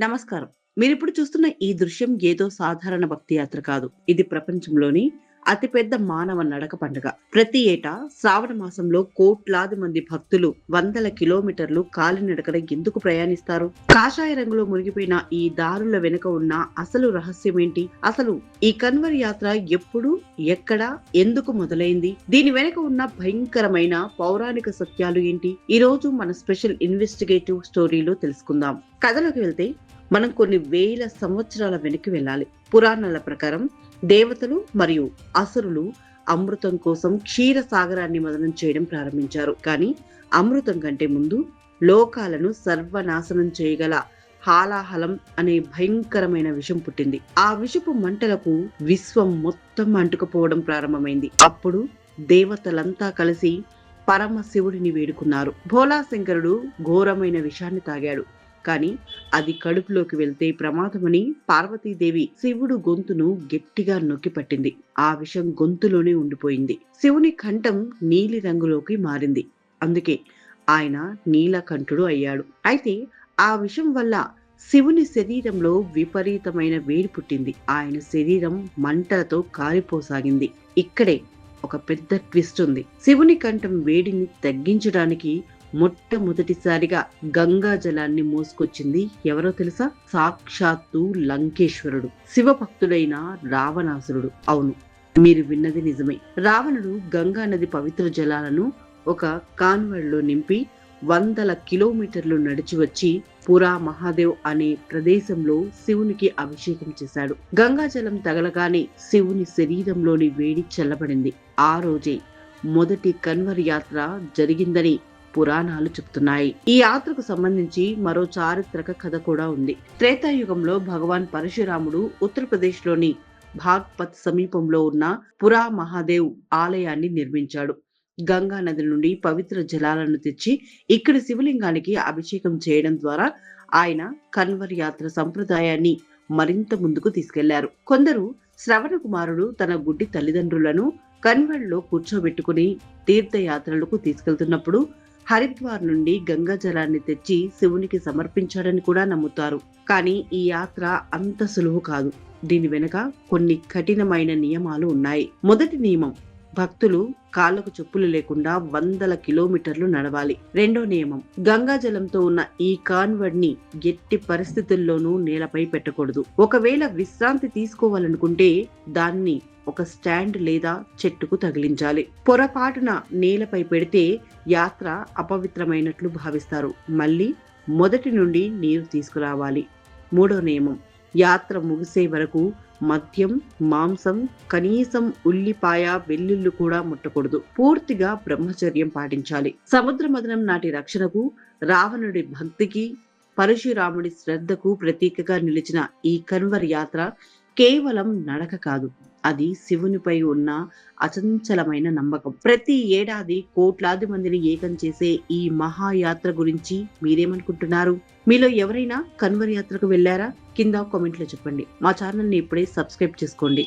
నమస్కారం. మీరిప్పుడు చూస్తున్న ఈ దృశ్యం ఏదో సాధారణ భక్తి యాత్ర కాదు. ఇది ప్రపంచంలోని అతిపెద్ద మానవ నడక పండుగ. ప్రతి ఏటా శ్రావణ మాసంలో కోట్లాది మంది భక్తులు వందల కిలోమీటర్లు కాలినడకన ఎందుకు ప్రయాణిస్తారు? కాషాయ రంగులో మునిగిపోయిన ఈ దారుల వెనుక ఉన్న అసలు రహస్యమేంటి? అసలు ఈ కన్వర్ యాత్ర ఎప్పుడు, ఎక్కడ, ఎందుకు మొదలైంది? దీని వెనుక ఉన్న భయంకరమైన పౌరాణిక సత్యాలు ఏంటి? ఈ రోజు మన స్పెషల్ ఇన్వెస్టిగేటివ్ స్టోరీలో తెలుసుకుందాం. కథలోకి వెళ్తే మనం కొన్ని వేల సంవత్సరాల వెనక్కి వెళ్ళాలి. పురాణాల ప్రకారం దేవతలు మరియు అసురులు అమృతం కోసం క్షీర సాగరాన్ని మదనం చేయడం ప్రారంభించారు. కానీ అమృతం కంటే ముందు లోకాలను సర్వనాశనం చేయగల హాలాహలం అనే భయంకరమైన విషం పుట్టింది. ఆ విషపు మంటలకు విశ్వం మొత్తం అంటుకుపోవడం ప్రారంభమైంది. అప్పుడు దేవతలంతా కలిసి పరమశివుడిని వేడుకున్నారు. భోలాశంకరుడు ఘోరమైన విషాన్ని తాగాడు. కానీ అది కడుపులోకి వెళ్తే ప్రమాదమని పార్వతీదేవి శివుడు గొంతును గట్టిగా నొక్కిపట్టింది. ఆ విషం గొంతులోనే ఉండిపోయింది. శివుని కంఠం నీలి రంగులోకి మారింది. అందుకే ఆయన నీలకంఠుడు అయ్యాడు. అయితే ఆ విషం వల్ల శివుని శరీరంలో విపరీతమైన వేడి పుట్టింది. ఆయన శరీరం మంటలతో కాలిపోసాగింది. ఇక్కడే ఒక పెద్ద ట్విస్ట్ ఉంది. శివుని కంఠం వేడిని తగ్గించడానికి మొట్టమొదటిసారిగా గంగా జలాన్ని మోసుకొచ్చింది ఎవరో తెలుసా? సాక్షాత్తు లంకేశ్వరుడు, శివభక్తుడైన రావణాసురుడు. అవును, మీరు విన్నది నిజమే. రావణుడు గంగా నది పవిత్ర జలాలను ఒక కాన్వాయ్లో నింపి వందల కిలోమీటర్లు నడిచి వచ్చి పురా మహాదేవ్ అనే ప్రదేశంలో శివునికి అభిషేకం చేశాడు. గంగా జలం తగలగానే శివుని శరీరంలోని వేడి చల్లబడింది. ఆ రోజే మొదటి కన్వర్ యాత్ర జరిగిందని పురాణాలు చెప్తున్నాయి. ఈ యాత్రకు సంబంధించి మరో చారిత్రక కథ కూడా ఉంది. త్రేతాయుగంలో భగవాన్ పరశురాముడు ఉత్తరప్రదేశ్ లోని భాగ్పత్ సమీపంలో ఉన్న పురా మహాదేవ్ ఆలయాన్ని నిర్మించాడు. గంగా నది నుండి పవిత్ర జలాలను తెచ్చి ఇక్కడి శివలింగానికి అభిషేకం చేయడం ద్వారా ఆయన కన్వర్ యాత్ర సంప్రదాయాన్ని మరింత ముందుకు తీసుకెళ్లారు. కొందరు శ్రవణ కుమారుడు తన గుడ్డి తల్లిదండ్రులను కన్వర్లో కూర్చోబెట్టుకుని తీర్థయాత్రలకు తీసుకెళ్తున్నప్పుడు హరిద్వార్ నుండి గంగా జలాన్ని తెచ్చి శివునికి సమర్పించాడని కూడా నమ్ముతారు. కానీ ఈ యాత్ర అంత సులువు కాదు. దీని వెనుక కొన్ని కఠినమైన నియమాలు ఉన్నాయి. మొదటి నియమం, భక్తులు కాళ్లకు చెప్పులు లేకుండా వందల కిలోమీటర్లు నడవాలి. రెండో నియమం, గంగా జలంతో ఉన్న ఈ కాన్వాయ్ ని ఎట్టి పరిస్థితుల్లోనూ నేలపై పెట్టకూడదు. ఒకవేళ విశ్రాంతి తీసుకోవాలనుకుంటే దాన్ని ఒక స్టాండ్ లేదా చెట్టుకు తగిలించాలి. పొరపాటున నేలపై పెడితే యాత్ర అపవిత్రమైనట్లు భావిస్తారు. మళ్ళీ మొదటి నుండి నీరు తీసుకురావాలి. మూడో నియమం, యాత్ర ముగిసే వరకు మద్యం, మాంసం, కనీసం ఉల్లిపాయ, వెల్లుల్లి కూడా ముట్టకూడదు. పూర్తిగా బ్రహ్మచర్యం పాటించాలి. సముద్ర మథనం నాటి రక్షణకు, రావణుడి భక్తికి, పరశురాముడి శ్రద్ధకు ప్రతీకగా నిలిచిన ఈ కన్వర్ యాత్ర కేవలం నడక కాదు, అది శివునిపై ఉన్న అచంచలమైన నమ్మకం. ప్రతి ఏడాది కోట్లాది మందిని ఏకం చేసే ఈ మహాయాత్ర గురించి మీరేమనుకుంటున్నారు? మీలో ఎవరైనా కన్వర్ యాత్రకు వెళ్లారా? కింద కామెంట్లో చెప్పండి. మా ఛానల్ ని ఇప్పుడే సబ్స్క్రైబ్ చేసుకోండి.